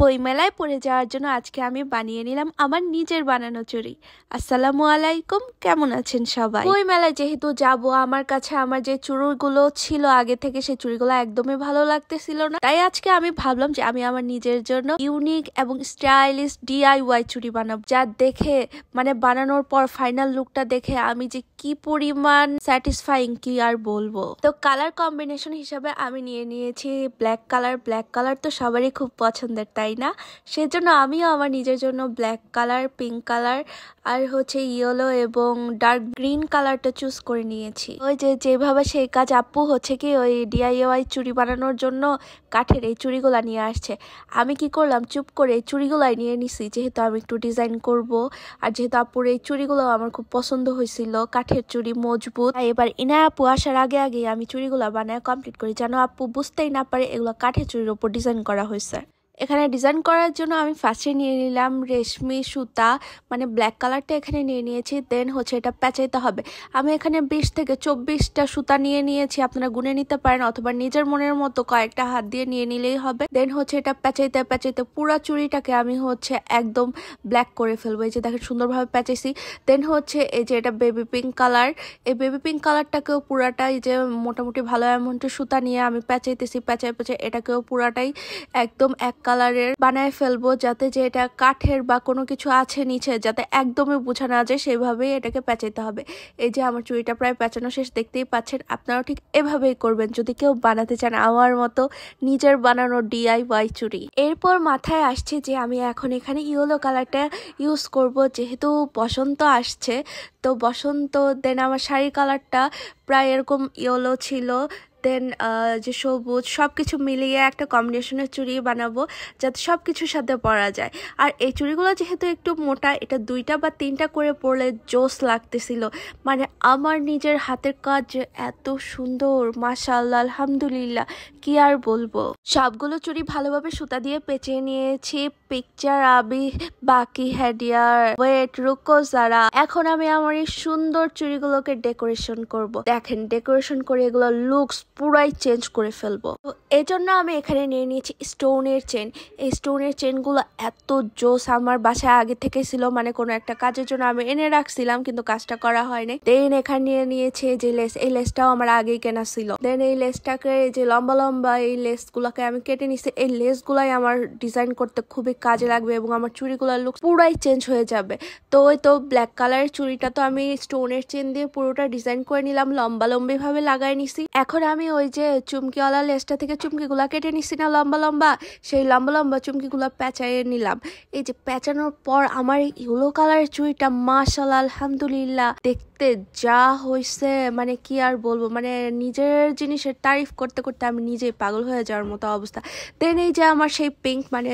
বই মেলায় পড়ে যাওয়ার জন্য আজকে আমি বানিয়ে নিলাম আমার নিজের বানানো চুড়ি। আসসালামু আলাইকুম, কেমন আছেন সবাই? বই মেলায় যেহেতু যাব, আমার কাছে আমার যে চুড়িগুলো ছিল আগে থেকে, সেই চুড়িগুলো একদমই ভালো লাগতেছিল না। তাই আজকে আমি ভাবলাম যে আমি আমার নিজের জন্য ইউনিক এবং স্টাইলিশ DIY চুড়ি বানাবো, যা দেখে মানে বানানোর পর ফাইনাল লুকটা দেখে আমি যে কি পরিমাণ স্যাটিসফাইং কি আর বলবো। তো কালার কম্বিনেশন হিসাবে আমি নিয়ে নিয়েছি ব্ল্যাক কালার। ব্ল্যাক কালার তো সবারই খুব পছন্দের, তাই না? সেজন্য আমিও আমার নিজের জন্য ব্ল্যাক কালার, পিঙ্ক কালার আর হচ্ছে ইয়েলো এবং ডার্ক গ্রিন কালারটা চুজ করে নিয়েছি। ওই যেভাবে সেই কাজ আপু হচ্ছে কি ওই DIY চুড়ি বানানোর জন্য কাঠের এই চুড়িগুলা নিয়ে আসছে। আমি কি করলাম, চুপ করে এই চুড়িগুলাই নিয়ে নিছি, যেহেতু আমি একটু ডিজাইন করব। আর যেহেতু আপুর এই চুড়িগুলো আমার খুব পছন্দ হয়েছিল, কাঠের চুড়ি মজবুত। এবার ইনা আপু আসার আগে আগে আমি চুড়িগুলা বানায় কমপ্লিট করি, যেন আপু বুঝতেই না পারে এগুলো কাঠের চুড়ির উপর ডিজাইন করা হয়েছে। এখানে ডিজাইন করার জন্য আমি ফার্স্টে নিয়ে নিলাম রেশমি সুতা, মানে ব্ল্যাক কালারটা এখানে নিয়ে নিয়েছি। দেন হচ্ছে এটা পেঁচাইতে হবে। আমি এখানে 20 থেকে 24টা সুতা নিয়ে নিয়েছি, আপনারা গুনে নিতে পারেন অথবা নিজের মনের মতো কয়েকটা হাত দিয়ে নিয়ে নিলেই হবে। দেন হচ্ছে এটা পেঁচাইতে পেঁচাইতে পুরো চুড়িটাকে আমি হচ্ছে একদম ব্ল্যাক করে ফেলবো। এই যে দেখেন সুন্দরভাবে পেঁচাইছি। দেন হচ্ছে এই যে এটা বেবি পিঙ্ক কালার, এই বেবি পিঙ্ক কালারটাকেও পুরাটাই যে মোটামুটি ভালো অ্যামাউন্টের সুতা নিয়ে আমি পেঁচাইতেছি। পেঁচাই এটাকেও পুরাটাই একদম এক কালারের বানায় ফেলবো, যাতে যে এটা কাঠের বা কোনো কিছু আছে নিচে যাতে একদমই বোঝা না যায়, সেভাবেই এটাকে পেঁচাইতে হবে। এই যে আমার চুড়িটা প্রায় পেঁচানো শেষ, দেখতেই পাচ্ছেন। আপনারাও ঠিক এভাবেই করবেন যদি কেউ বানাতে চান আমার মতো নিজের বানানো DIY চুড়ি। এরপর মাথায় আসছে যে আমি এখন এখানে ইয়েলো কালারটা ইউজ করব, যেহেতু বসন্ত আসছে। তো বসন্ত, দেন আমার শাড়ি কালারটা প্রায় এরকম ইয়েলো ছিল। দেন যে সবুজ, সবকিছু মিলিয়ে একটা কম্বিনেশনের চুড়ি বানাবো যাতে সবকিছুর সাথে পরা যায়। আর এই চুড়িগুলো যেহেতু একটু মোটা, এটা 2টা বা 3টা করে পরলে জোস লাগতেছিল। মানে আমার নিজের হাতের কাজ এত সুন্দর, মাশাআল্লাহ, আলহামদুলিল্লাহ, কি আর বলবো। সবগুলো চুড়ি ভালোভাবে সুতা দিয়ে পেঁচিয়ে নিয়েছি। পিকচার আবি বাকি হেডিয়ার ওয়েট রুকো যারা। এখন আমি আমার এই সুন্দর চুড়িগুলোকে ডেকোরেশন করব। দেখেন ডেকোরেশন করে এগুলো লুকস পুরাই চেঞ্জ করে ফেলবো। তো এই জন্য আমি এখানে নিয়ে নিয়েছি স্টোনের চেন। এই স্টোনের চেনগুলো এত জোস, আমার বাসায় আগে থেকে ছিল, মানে কোনো একটা কাজের জন্য আমি এনে রাখছিলাম কিন্তু কাজটা করা হয়নি। দেন এখানে নিয়ে নিয়েছে যে লেস, এই লেসটাও আমার আগেই কেনা ছিল। দেন এই লেসটাকে যে লম্বা লম্বা এই লেস গুলাকে আমি কেটে নিছি। এই লেস গুলাই আমার ডিজাইন করতে খুবই কাজে লাগবে এবং আমার চুড়িগুলোর লুক পুরাই চেঞ্জ হয়ে যাবে। তো ওই তো ব্ল্যাক কালারের চুড়িটা তো আমি স্টোনের চেন দিয়ে পুরোটা ডিজাইন করে নিলাম, লম্বা লম্বি ভাবে লাগাই নিছি। এখন আমি ওই যে চুমকিওয়ালা লেসটা থেকে চুমকিগুলা কেটে নিছি না লম্বা লম্বা, সেই লম্বা লম্বা চুমকিগুলা পেঁচাইয়ে নিলাম। এই যে পেঁচানোর পর আমার ইয়েলো কালারের চুড়িটা মাশাআল্লাহ, আলহামদুলিল্লাহ, দেখতে যা হয়েছে মানে কি আর বলবো। মানে নিজের জিনিসের তারিফ করতে করতে আমি নিজেই পাগল হয়ে যাওয়ার মতো অবস্থা। দেন এই যে আমার সেই পিঙ্ক, মানে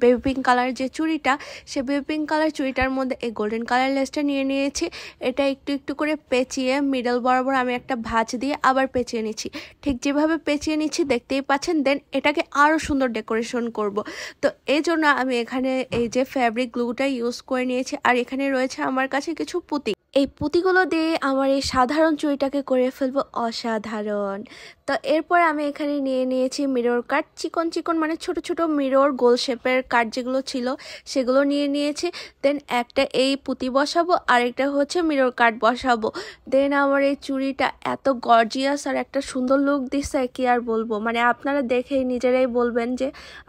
বেবি পিঙ্ক কালারের যে চুড়িটা, সে বেবি পিঙ্ক কালার চুড়িটার মধ্যে এই গোল্ডেন কালার লেসটা নিয়ে নিয়েছি। এটা একটু একটু করে পেঁচিয়ে মিডল বরাবর আমি একটা ভাঁজ দিয়ে আবার পেঁচিয়ে নিচ্ছি। ঠিক যেভাবে পেঁচিয়ে নিচ্ছি দেখতেই পাচ্ছেন। দেন এটাকে আরো সুন্দর ডেকোরেশন করব। তো এই জন্য আমি এখানে এই যে ফ্যাব্রিক গ্লুটা ইউজ করে নিয়েছি। আর এখানে রয়েছে আমার কাছে কিছু পুঁতি। এই পুঁতিগুলো দিয়ে আমার এই সাধারণ চুড়িটাকে করে ফেলবো অসাধারণ। তো এরপর আমি এখানে নিয়ে নিয়েছি মিরর কাট, চিকন চিকন মানে ছোট ছোট মিরর, গোল শেপের কাট যেগুলো ছিল সেগুলো নিয়ে নিয়েছি। দেন একটা এই পুঁতি বসাবো, আরেকটা হচ্ছে মিরর কাট বসাবো। দেন আমার এই চুড়িটা এত গর্জিয়াস আর একটা সুন্দর লুক দিচ্ছে, কি আর বলবো। মানে আপনারা দেখে নিজেরাই বলবেন যে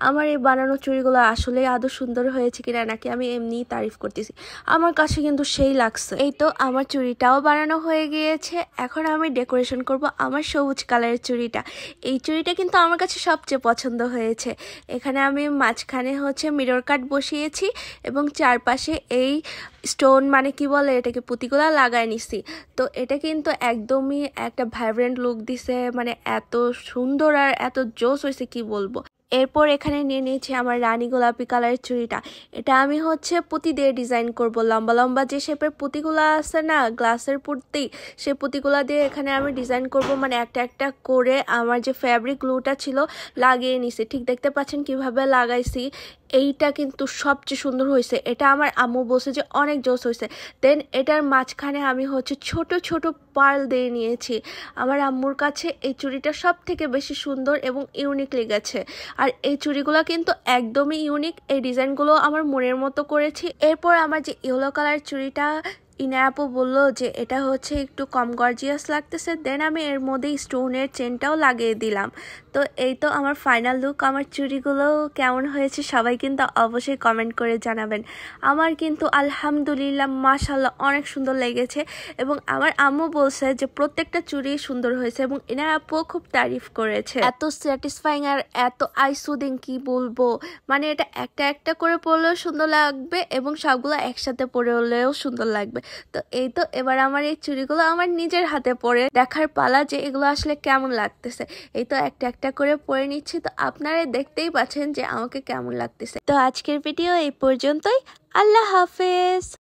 আমার এই বানানো চুড়িগুলো আসলে আদৌ সুন্দর হয়েছে কিনা, নাকি আমি এমনিই তারিফ করতেছি। আমার কাছে কিন্তু সেই লাগছে। এই তো আমার চুড়িটাও বানানো হয়ে গিয়েছে। এখন আমি ডেকোরেশন করব আমার সবুজ কালারের চুড়িটা। এই চুড়িটা কিন্তু আমার কাছে সবচেয়ে পছন্দ হয়েছে। এখানে আমি মাঝখানে হচ্ছে মিরর কাট বসিয়েছি এবং চারপাশে এই স্টোন, মানে কি বলে এটাকে, পুঁতিগুলা লাগাই নিছি। তো এটা কিন্তু একদমই একটা ভাইব্রেন্ট লুক দিছে, মানে এত সুন্দর আর এত জোস হয়েছে কি বলবো। এরপর এখানে নিয়ে নিয়েছি আমার রানী গোলাপি কালারের চুড়িটা। এটা আমি হচ্ছে পুঁতি দিয়ে ডিজাইন করব। লম্বা লম্বা যে শেপের পুঁতিগুলা আছে না, গ্লাসের পুঁতি, সেই পুঁতিগুলা দিয়ে এখানে আমি ডিজাইন করব। মানে একটা একটা করে আমার যে ফ্যাব্রিক গ্লুটা ছিল লাগিয়ে নিছি। ঠিক দেখতে পাচ্ছেন কিভাবে লাগাইছি। এইটা কিন্তু সবচেয়ে সুন্দর হয়েছে, এটা আমার আম্মু বলছে যে অনেক জোস হয়েছে। দেন এটার মাঝখানে আমি হচ্ছে ছোট ছোট পার্ল দিয়ে নিয়েছি। আমার আম্মুর কাছে এই চুড়িটা সব থেকে বেশি সুন্দর এবং ইউনিক লেগেছে। আর এই চুড়িগুলো কিন্তু একদমই ইউনিক, এই ডিজাইনগুলো আমার মনের মতো করেছি। এরপর আমার যে ইয়েলো কালার চুড়িটা ইনায়া আপু বললো যে এটা হচ্ছে একটু কম গর্জিয়াস লাগতেছে, দেন আমি এর মধ্যে স্টোনের চেনটাও লাগিয়ে দিলাম। তো এই তো আমার ফাইনাল লুক। আমার চুড়িগুলো কেমন হয়েছে সবাই কিন্তু অবশ্যই কমেন্ট করে জানাবেন। আমার কিন্তু আলহামদুলিল্লাহ মাশাআল্লাহ অনেক সুন্দর লেগেছে এবং আমার আম্মু বলছে যে প্রত্যেকটা চুড়ি সুন্দর হয়েছে এবং ইনায়া আপুও খুব তারিফ করেছে। এত স্যাটিসফাইং আর এত আই সুদিং কি বলবো, মানে এটা একটা একটা করে পরলেও সুন্দর লাগবে এবং সবগুলো একসাথে পরলেও সুন্দর লাগবে। তো এই তো এবার আমার এই চুড়িগুলো আমার নিজের হাতে পরে দেখার পালা যে এগুলো আসলে কেমন লাগতেছে। এই তো একটা একটা করে পরে নিচ্ছি, তো আপনারা দেখতেই পাচ্ছেন যে আমাকে কেমন লাগতেছে। তো আজকের ভিডিও এই পর্যন্তই। আল্লাহ হাফেজ।